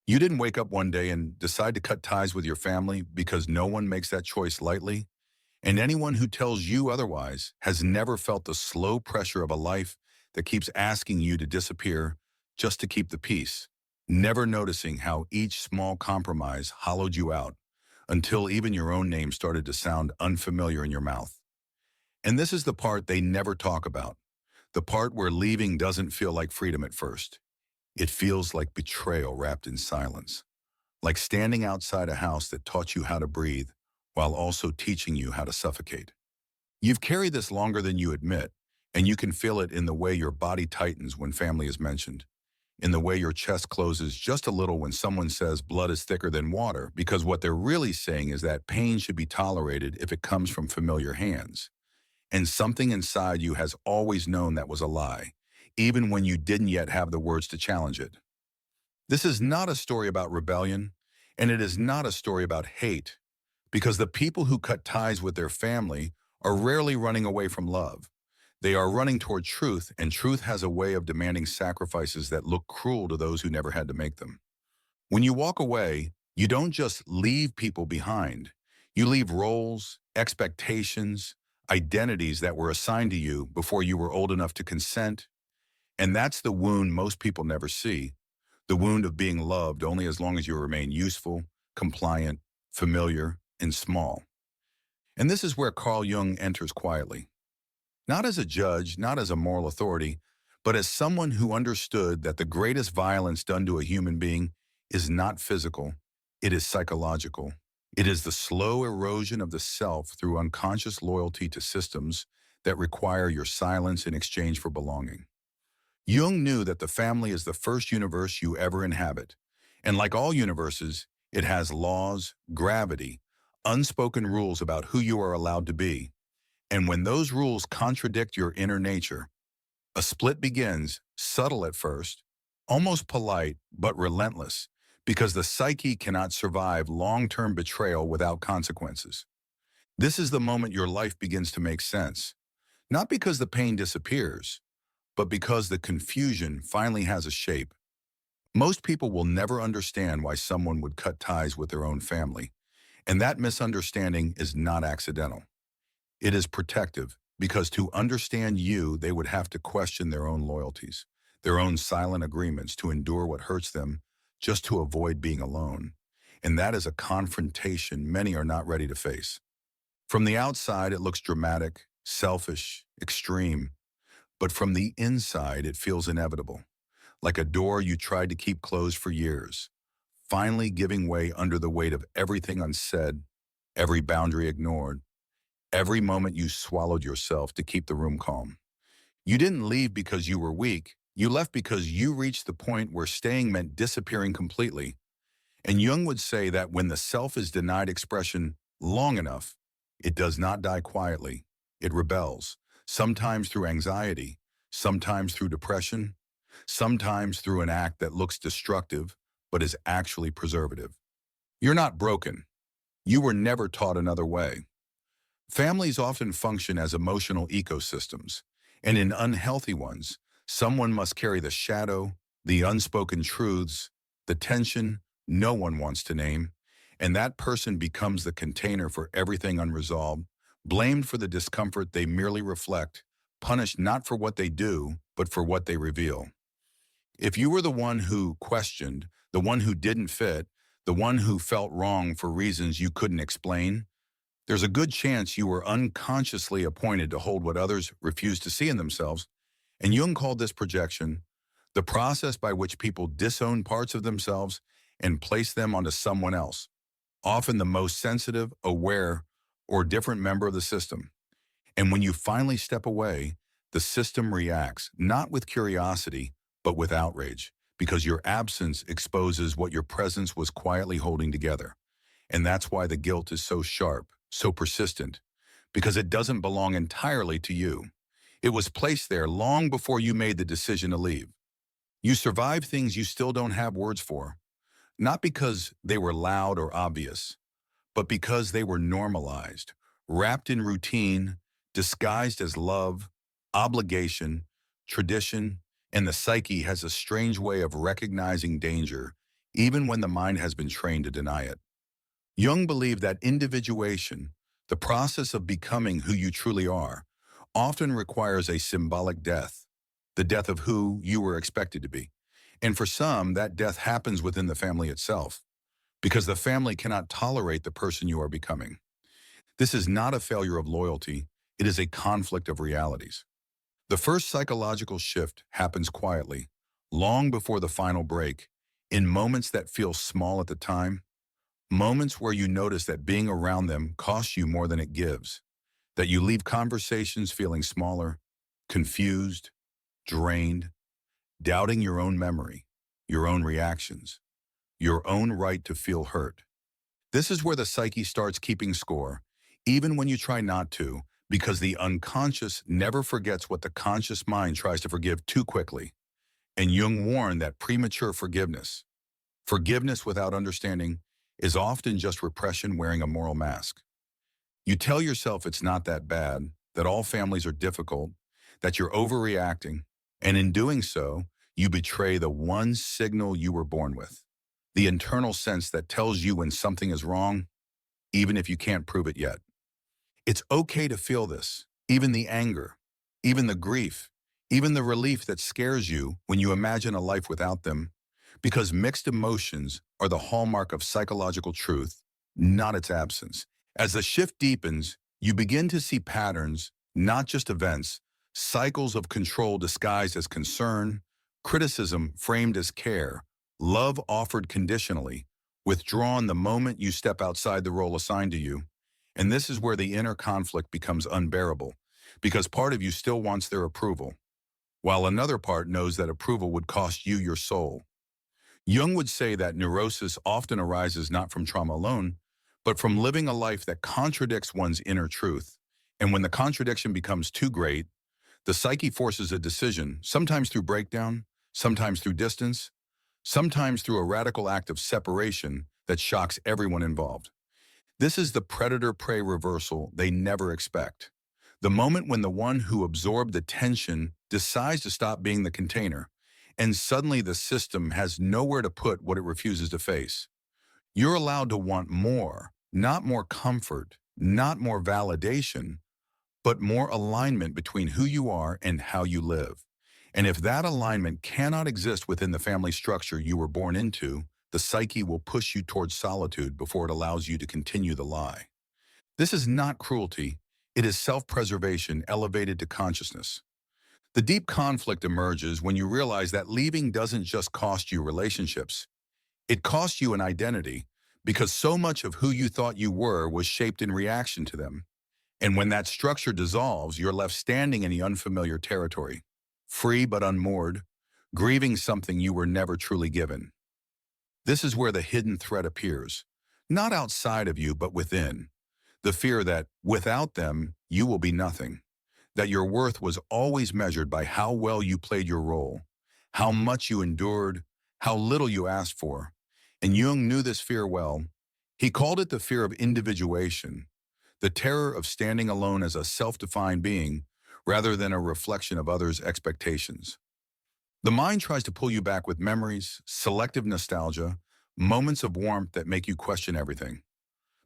You didn't wake up one day and decide to cut ties with your family because no one makes that choice lightly. And anyone who tells you otherwise has never felt the slow pressure of a life that keeps asking you to disappear just to keep the peace, never noticing how each small compromise hollowed you out until even your own name started to sound unfamiliar in your mouth. And this is the part they never talk about, the part where leaving doesn't feel like freedom at first. It feels like betrayal wrapped in silence, like standing outside a house that taught you how to breathe while also teaching you how to suffocate. You've carried this longer than you admit, and you can feel it in the way your body tightens when family is mentioned, in the way your chest closes just a little when someone says blood is thicker than water, because what they're really saying is that pain should be tolerated if it comes from familiar hands. And something inside you has always known that was a lie, even when you didn't yet have the words to challenge it. This is not a story about rebellion, and it is not a story about hate, because the people who cut ties with their family are rarely running away from love. They are running toward truth, and truth has a way of demanding sacrifices that look cruel to those who never had to make them. When you walk away, you don't just leave people behind. You leave roles, expectations, identities that were assigned to you before you were old enough to consent. And that's the wound most people never see, the wound of being loved only as long as you remain useful, compliant, familiar, and small. And this is where Carl Jung enters quietly. Not as a judge, not as a moral authority, but as someone who understood that the greatest violence done to a human being is not physical, it is psychological. It is the slow erosion of the self through unconscious loyalty to systems that require your silence in exchange for belonging. Jung knew that the family is the first universe you ever inhabit, and like all universes, it has laws, gravity, unspoken rules about who you are allowed to be. And when those rules contradict your inner nature, a split begins, subtle at first, almost polite, but relentless, because the psyche cannot survive long-term betrayal without consequences. This is the moment your life begins to make sense, not because the pain disappears, but because the confusion finally has a shape. Most people will never understand why someone would cut ties with their own family, and that misunderstanding is not accidental. It is protective, because to understand you, they would have to question their own loyalties, their own silent agreements to endure what hurts them just to avoid being alone. And that is a confrontation many are not ready to face. From the outside, it looks dramatic, selfish, extreme, but from the inside, it feels inevitable, like a door you tried to keep closed for years, finally giving way under the weight of everything unsaid, every boundary ignored, every moment you swallowed yourself to keep the room calm. You didn't leave because you were weak. You left because you reached the point where staying meant disappearing completely. And Jung would say that when the self is denied expression long enough, it does not die quietly. It rebels, sometimes through anxiety, sometimes through depression, sometimes through an act that looks destructive but is actually preservative. You're not broken. You were never taught another way. Families often function as emotional ecosystems, and in unhealthy ones, someone must carry the shadow, the unspoken truths, the tension no one wants to name, and that person becomes the container for everything unresolved, blamed for the discomfort they merely reflect, punished not for what they do, but for what they reveal. If you were the one who questioned, the one who didn't fit, the one who felt wrong for reasons you couldn't explain, there's a good chance you were unconsciously appointed to hold what others refuse to see in themselves, and Jung called this projection, the process by which people disown parts of themselves and place them onto someone else, often the most sensitive, aware, or different member of the system. And when you finally step away, the system reacts, not with curiosity, but with outrage, because your absence exposes what your presence was quietly holding together. And that's why the guilt is so sharp, so persistent, because it doesn't belong entirely to you. It was placed there long before you made the decision to leave. You survived things you still don't have words for, not because they were loud or obvious, but because they were normalized, wrapped in routine, disguised as love, obligation, tradition, and the psyche has a strange way of recognizing danger, even when the mind has been trained to deny it. Jung believed that individuation, the process of becoming who you truly are, often requires a symbolic death, the death of who you were expected to be. And for some, that death happens within the family itself, because the family cannot tolerate the person you are becoming. This is not a failure of loyalty, it is a conflict of realities. The first psychological shift happens quietly, long before the final break, in moments that feel small at the time, moments where you notice that being around them costs you more than it gives, that you leave conversations feeling smaller, confused, drained, doubting your own memory, your own reactions, your own right to feel hurt. This is where the psyche starts keeping score, even when you try not to, because the unconscious never forgets what the conscious mind tries to forgive too quickly. And Jung warned that premature forgiveness without understanding, is often just repression wearing a moral mask. You tell yourself it's not that bad, that all families are difficult, that you're overreacting, and in doing so, you betray the one signal you were born with, the internal sense that tells you when something is wrong, even if you can't prove it yet. It's okay to feel this, even the anger, even the grief, even the relief that scares you when you imagine a life without them, because mixed emotions are the hallmark of psychological truth, not its absence. As the shift deepens, you begin to see patterns, not just events, cycles of control disguised as concern, criticism framed as care, love offered conditionally, withdrawn the moment you step outside the role assigned to you. And this is where the inner conflict becomes unbearable, because part of you still wants their approval, while another part knows that approval would cost you your soul. Jung would say that neurosis often arises not from trauma alone, but from living a life that contradicts one's inner truth. And when the contradiction becomes too great, the psyche forces a decision, sometimes through breakdown, sometimes through distance, sometimes through a radical act of separation that shocks everyone involved. This is the predator-prey reversal they never expect. The moment when the one who absorbed the tension decides to stop being the container, and suddenly the system has nowhere to put what it refuses to face. You're allowed to want more, not more comfort, not more validation, but more alignment between who you are and how you live. And if that alignment cannot exist within the family structure you were born into, the psyche will push you towards solitude before it allows you to continue the lie. This is not cruelty, it is self-preservation elevated to consciousness. The deep conflict emerges when you realize that leaving doesn't just cost you relationships. It costs you an identity, because so much of who you thought you were was shaped in reaction to them. And when that structure dissolves, you're left standing in the unfamiliar territory, free but unmoored, grieving something you were never truly given. This is where the hidden threat appears, not outside of you but within. The fear that, without them, you will be nothing. That your worth was always measured by how well you played your role, how much you endured, how little you asked for. And Jung knew this fear well. He called it the fear of individuation, the terror of standing alone as a self-defined being rather than a reflection of others' expectations. The mind tries to pull you back with memories, selective nostalgia, moments of warmth that make you question everything.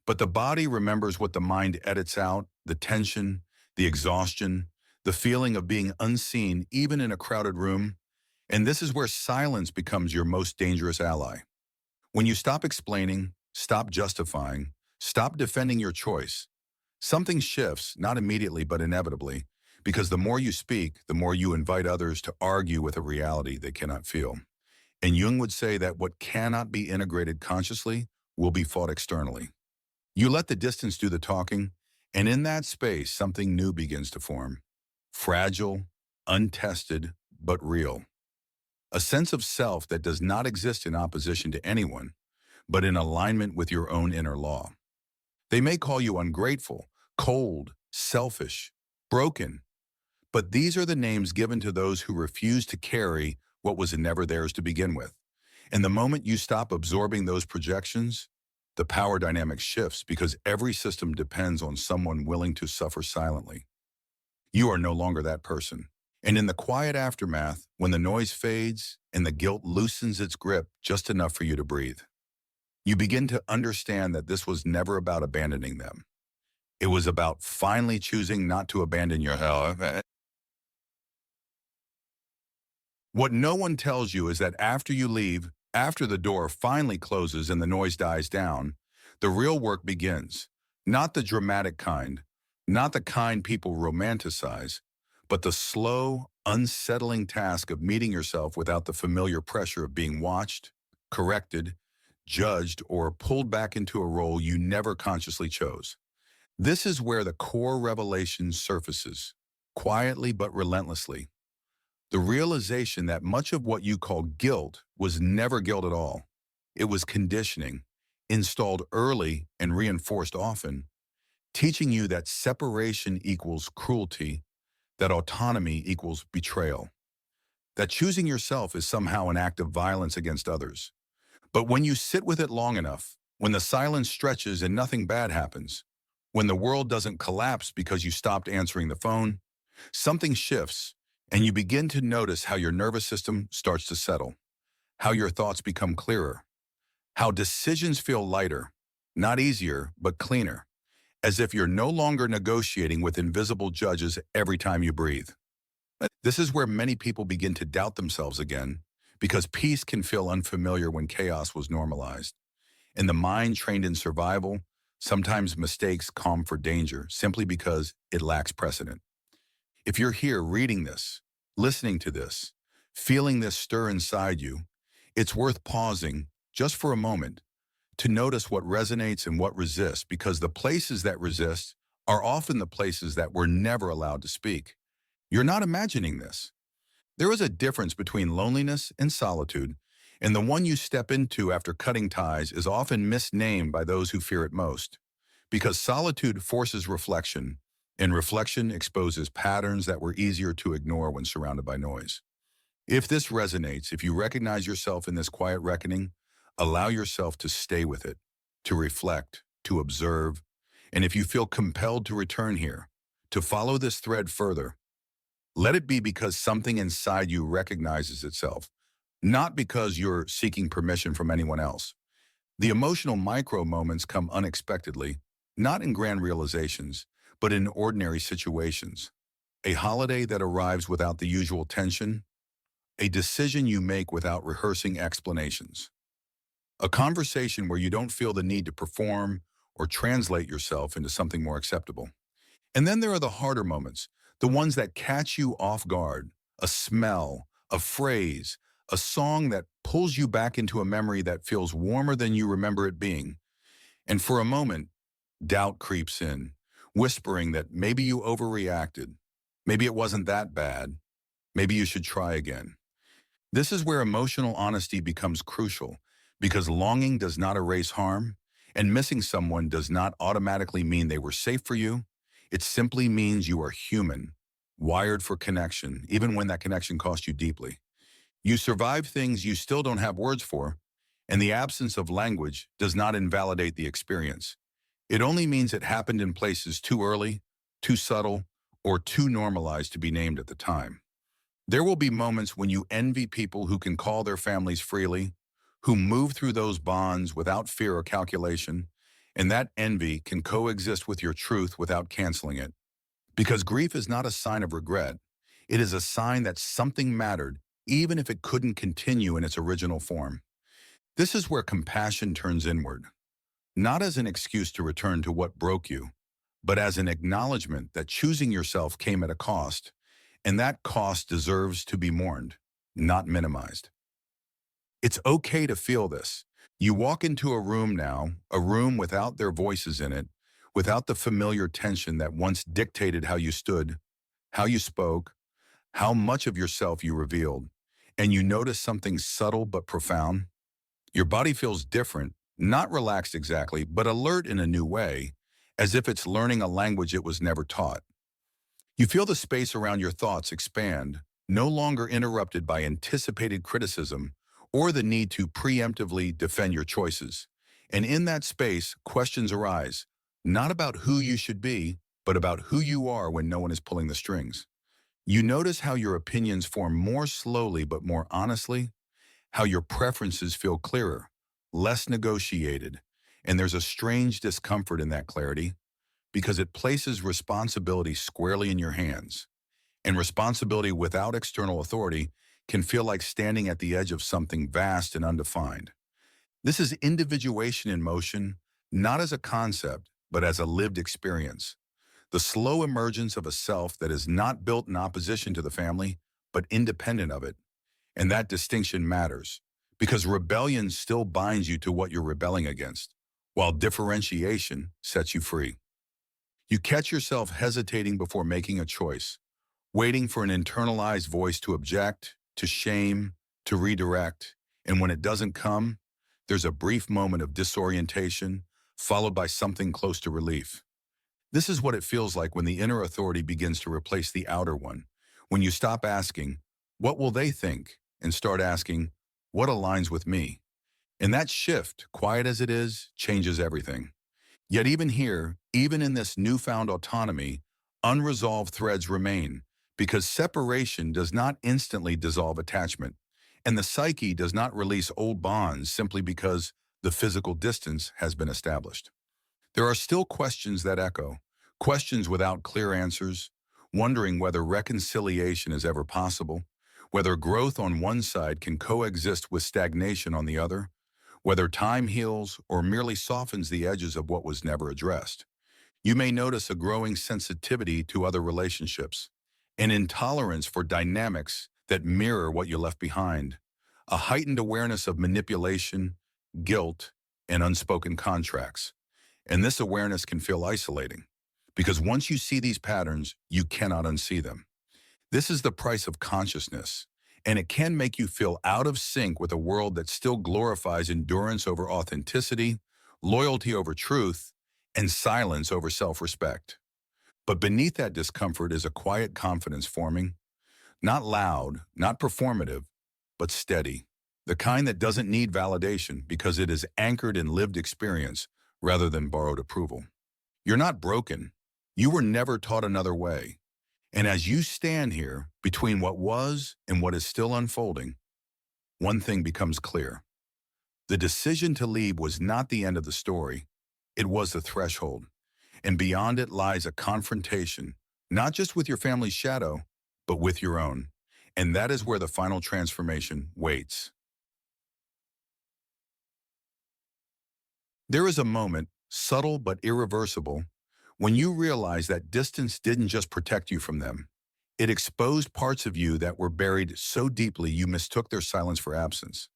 But the body remembers what the mind edits out, the tension, the exhaustion, the feeling of being unseen even in a crowded room. And this is where silence becomes your most dangerous ally. When you stop explaining, stop justifying, stop defending your choice, something shifts, not immediately but inevitably, because the more you speak, the more you invite others to argue with a reality they cannot feel. And Jung would say that what cannot be integrated consciously will be fought externally. You let the distance do the talking, and in that space, something new begins to form. Fragile, untested, but real. A sense of self that does not exist in opposition to anyone, but in alignment with your own inner law. They may call you ungrateful, cold, selfish, broken, but these are the names given to those who refuse to carry what was never theirs to begin with. And the moment you stop absorbing those projections, the power dynamic shifts because every system depends on someone willing to suffer silently. You are no longer that person. And in the quiet aftermath, when the noise fades and the guilt loosens its grip just enough for you to breathe, you begin to understand that this was never about abandoning them. It was about finally choosing not to abandon your health. What no one tells you is that after you leave, after the door finally closes and the noise dies down, the real work begins. Not the dramatic kind, not the kind people romanticize, but the slow, unsettling task of meeting yourself without the familiar pressure of being watched, corrected, judged, or pulled back into a role you never consciously chose. This is where the core revelation surfaces, quietly but relentlessly. The realization that much of what you call guilt was never guilt at all. It was conditioning, installed early and reinforced often, teaching you that separation equals cruelty, that autonomy equals betrayal, that choosing yourself is somehow an act of violence against others. But when you sit with it long enough, when the silence stretches and nothing bad happens, when the world doesn't collapse because you stopped answering the phone, something shifts, and you begin to notice how your nervous system starts to settle, how your thoughts become clearer, how decisions feel lighter, not easier, but cleaner, as if you're no longer negotiating with invisible judges every time you breathe. This is where many people begin to doubt themselves again, because peace can feel unfamiliar when chaos was normalized. And the mind trained in survival sometimes mistakes calm for danger simply because it lacks precedent. If you're here reading this, listening to this, feeling this stir inside you, it's worth pausing just for a moment to notice what resonates and what resists, because the places that resist are often the places that were never allowed to speak. You're not imagining this. There is a difference between loneliness and solitude, and the one you step into after cutting ties is often misnamed by those who fear it most. Because solitude forces reflection, and reflection exposes patterns that were easier to ignore when surrounded by noise. If this resonates, if you recognize yourself in this quiet reckoning, allow yourself to stay with it, to reflect, to observe, and if you feel compelled to return here, to follow this thread further, let it be because something inside you recognizes itself, not because you're seeking permission from anyone else. The emotional micro moments come unexpectedly, not in grand realizations, but in ordinary situations. A holiday that arrives without the usual tension, a decision you make without rehearsing explanations, a conversation where you don't feel the need to perform or translate yourself into something more acceptable. And then there are the harder moments, the ones that catch you off guard, a smell, a phrase, a song that pulls you back into a memory that feels warmer than you remember it being. And for a moment, doubt creeps in, whispering that maybe you overreacted, maybe it wasn't that bad, maybe you should try again. This is where emotional honesty becomes crucial, because longing does not erase harm, and missing someone does not automatically mean they were safe for you. It simply means you are human, wired for connection, even when that connection cost you deeply. You survive things you still don't have words for, and the absence of language does not invalidate the experience. It only means it happened in places too early, too subtle, or too normalized to be named at the time. There will be moments when you envy people who can call their families freely, who move through those bonds without fear or calculation, and that envy can coexist with your truth without canceling it. Because grief is not a sign of regret. It is a sign that something mattered, even if it couldn't continue in its original form. This is where compassion turns inward, not as an excuse to return to what broke you, but as an acknowledgement that choosing yourself came at a cost, and that cost deserves to be mourned, not minimized. It's okay to feel this. You walk into a room now, a room without their voices in it, without the familiar tension that once dictated how you stood, how you spoke, how much of yourself you revealed, and you notice something subtle but profound. Your body feels different, not relaxed exactly, but alert in a new way, as if it's learning a language it was never taught. You feel the space around your thoughts expand, no longer interrupted by anticipated criticism or the need to preemptively defend your choices. And in that space, questions arise, not about who you should be, but about who you are when no one is pulling the strings. You notice how your opinions form more slowly but more honestly, how your preferences feel clearer, less negotiated, and there's a strange discomfort in that clarity because it places responsibility squarely in your hands. And responsibility without external authority can feel like standing at the edge of something vast and undefined. This is individuation in motion, not as a concept, but as a lived experience. The slow emergence of a self that is not built in opposition to the family, but independent of it. And that distinction matters, because rebellion still binds you to what you're rebelling against, while differentiation sets you free. You catch yourself hesitating before making a choice, waiting for an internalized voice to object, to shame, to redirect. And when it doesn't come, there's a brief moment of disorientation, followed by something close to relief. This is what it feels like when the inner authority begins to replace the outer one. When you stop asking, what will they think? And start asking, what aligns with me? And that shift, quiet as it is, changes everything. Yet even here, even in this newfound autonomy, unresolved threads remain because separation does not instantly dissolve attachment, and the psyche does not release old bonds simply because the physical distance has been established. There are still questions that echo, questions without clear answers, wondering whether reconciliation is ever possible, whether growth on one side can coexist with stagnation on the other, whether time heals or merely softens the edges of what was never addressed. You may notice a growing sensitivity to other relationships, an intolerance for dynamics that mirror what you left behind, a heightened awareness of manipulation, guilt, and unspoken contracts. And this awareness can feel isolating, because once you see these patterns, you cannot unsee them. This is the price of consciousness, and it can make you feel out of sync with a world that still glorifies endurance over authenticity, loyalty over truth, and silence over self-respect. But beneath that discomfort is a quiet confidence forming, not loud, not performative, but steady. The kind that doesn't need validation because it is anchored in lived experience rather than borrowed approval. You're not broken. You were never taught another way. And as you stand here between what was and what is still unfolding, one thing becomes clear. The decision to leave was not the end of the story. It was the threshold. And beyond it lies a confrontation, not just with your family's shadow, but with your own. And that is where the final transformation waits. There is a moment, subtle but irreversible, when you realize that distance didn't just protect you from them. It exposed parts of you that were buried so deeply you mistook their silence for absence.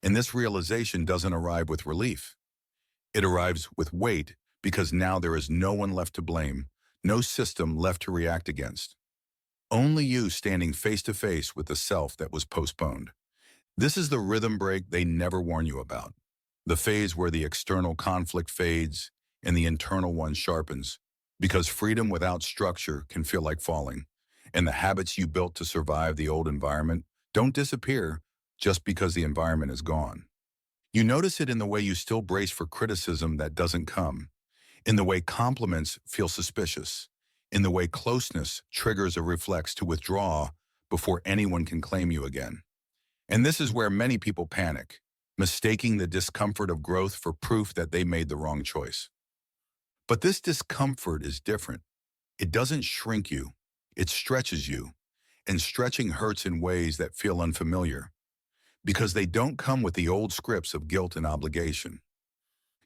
And this realization doesn't arrive with relief. It arrives with weight because now there is no one left to blame, no system left to react against. Only you standing face to face with the self that was postponed. This is the rhythm break they never warn you about. The phase where the external conflict fades and the internal one sharpens, because freedom without structure can feel like falling, and the habits you built to survive the old environment don't disappear just because the environment is gone. You notice it in the way you still brace for criticism that doesn't come, in the way compliments feel suspicious, in the way closeness triggers a reflex to withdraw before anyone can claim you again. And this is where many people panic, mistaking the discomfort of growth for proof that they made the wrong choice. But this discomfort is different. It doesn't shrink you, it stretches you. And stretching hurts in ways that feel unfamiliar, because they don't come with the old scripts of guilt and obligation.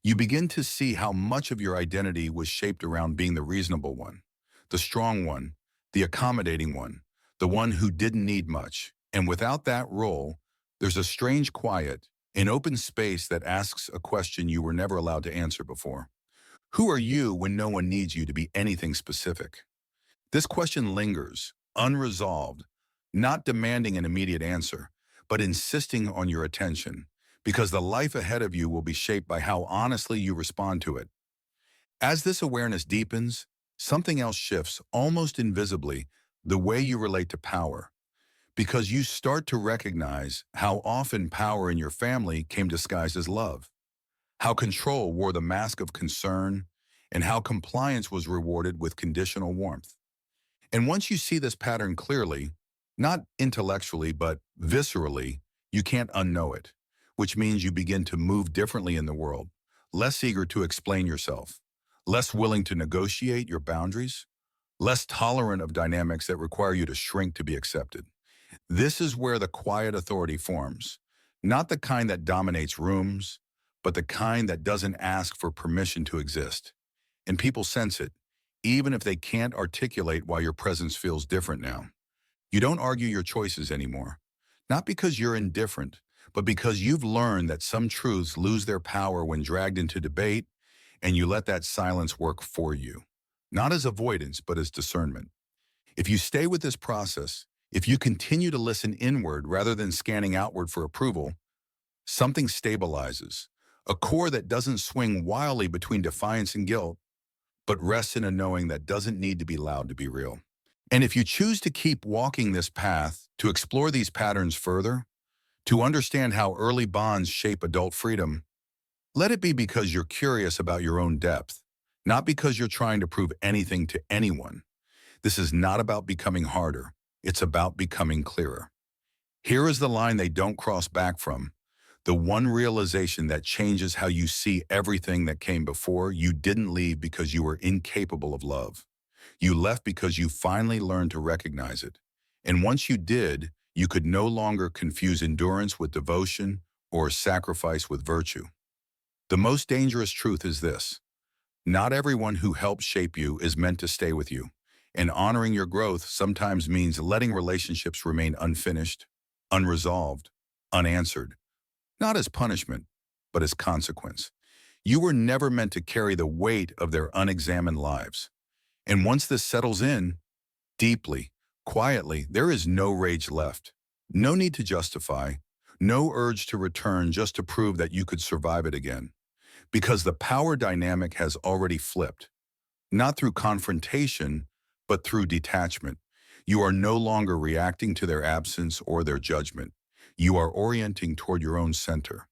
You begin to see how much of your identity was shaped around being the reasonable one, the strong one, the accommodating one, the one who didn't need much. And without that role, there's a strange quiet, an open space that asks a question you were never allowed to answer before. Who are you when no one needs you to be anything specific? This question lingers, unresolved, not demanding an immediate answer, but insisting on your attention, because the life ahead of you will be shaped by how honestly you respond to it. As this awareness deepens, something else shifts, almost invisibly, the way you relate to power, because you start to recognize how often power in your family came disguised as love, how control wore the mask of concern, and how compliance was rewarded with conditional warmth. And once you see this pattern clearly, not intellectually, but viscerally, you can't unknow it, which means you begin to move differently in the world, less eager to explain yourself, less willing to negotiate your boundaries, less tolerant of dynamics that require you to shrink to be accepted. This is where the quiet authority forms, not the kind that dominates rooms, but the kind that doesn't ask for permission to exist. And people sense it, even if they can't articulate why your presence feels different now. You don't argue your choices anymore, not because you're indifferent, but because you've learned that some truths lose their power when dragged into debate, and you let that silence work for you, not as avoidance, but as discernment. If you stay with this process, if you continue to listen inward rather than scanning outward for approval, something stabilizes, a core that doesn't swing wildly between defiance and guilt, but rests in a knowing that doesn't need to be loud to be real. And if you choose to keep walking this path, to explore these patterns further, to understand how early bonds shape adult freedom, let it be because you're curious about your own depth, not because you're trying to prove anything to anyone. This is not about becoming harder. It's about becoming clearer. Here is the line they don't cross back from. The one realization that changes how you see everything that came before. You didn't leave because you were incapable of love. You left because you finally learned to recognize it. And once you did, you could no longer confuse endurance with devotion or sacrifice with virtue. The most dangerous truth is this: not everyone who helped shape you is meant to stay with you. And honoring your growth sometimes means letting relationships remain unfinished, unresolved, unanswered, not as punishment, but as consequence. You were never meant to carry the weight of their unexamined lives. And once this settles in, deeply, quietly, there is no rage left. No need to justify, no urge to return just to prove that you could survive it again. Because the power dynamic has already flipped, not through confrontation, but through detachment. You are no longer reacting to their absence or their judgment. You are orienting toward your own center.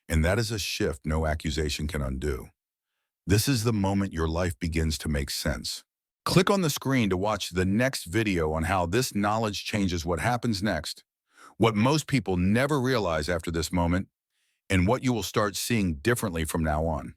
And that is a shift no accusation can undo. This is the moment your life begins to make sense. Click on the screen to watch the next video on how this knowledge changes what happens next, what most people never realize after this moment, and what you will start seeing differently from now on.